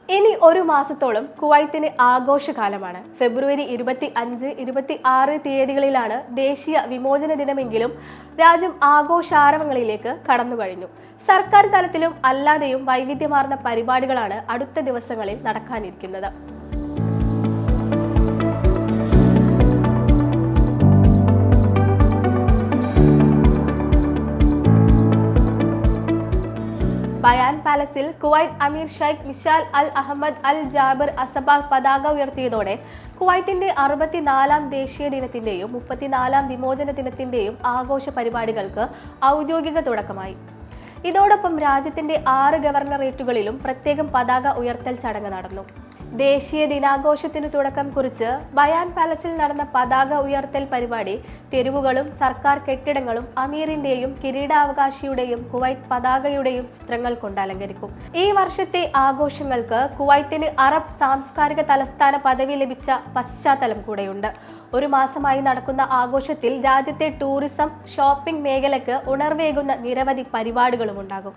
ഇനി ഒരു മാസത്തോളം കുവൈത്തിന് ആഘോഷകാലമാണ്. ഫെബ്രുവരി 25, 26 തീയതികളിലാണ് ദേശീയ വിമോചന ദിനമെങ്കിലും രാജ്യം ആഘോഷാരവങ്ങളിലേക്ക് കടന്നു കഴിഞ്ഞു. സർക്കാർ തലത്തിലും അല്ലാതെയും വൈവിധ്യമാർന്ന പരിപാടികളാണ് അടുത്ത ദിവസങ്ങളിൽ നടക്കാനിരിക്കുന്നത്. ബയാൻ പാലസിൽ കുവൈറ്റ് അമീർ ഷെയ്ഖ് മിഷാൽ അൽ അഹമ്മദ് അൽ ജാബിർ അസബാഹ് പതാക ഉയർത്തിയതോടെ കുവൈത്തിന്റെ 64-ാം ദേശീയ ദിനത്തിന്റെയും 34-ാം വിമോചന ദിനത്തിന്റെയും ആഘോഷ പരിപാടികൾക്ക് ഔദ്യോഗിക തുടക്കമായി. ഇതോടൊപ്പം രാജ്യത്തിന്റെ 6 ഗവർണറേറ്റുകളിലും പ്രത്യേകം പതാക ഉയർത്തൽ ചടങ്ങ് നടന്നു. ദേശീയ ദിനാഘോഷത്തിന് തുടക്കം കുറിച്ച് ബയാൻ പാലസിൽ നടന്ന പതാക ഉയർത്തൽ പരിപാടി തെരുവുകളും സർക്കാർ കെട്ടിടങ്ങളും അമീറിന്റെയും കിരീടാവകാശിയുടെയും കുവൈറ്റ് പതാകയുടെയും ചിത്രങ്ങൾ കൊണ്ട് അലങ്കരിക്കും. ഈ വർഷത്തെ ആഘോഷങ്ങൾക്ക് കുവൈത്തിന് അറബ് സാംസ്കാരിക തലസ്ഥാന പദവി ലഭിച്ച പശ്ചാത്തലം കൂടെയുണ്ട്. ഒരു മാസമായി നടക്കുന്ന ആഘോഷത്തിൽ രാജ്യത്തെ ടൂറിസം, ഷോപ്പിംഗ് മേഖലയ്ക്ക് ഉണർവേകുന്ന നിരവധി പരിപാടികളും ഉണ്ടാകും.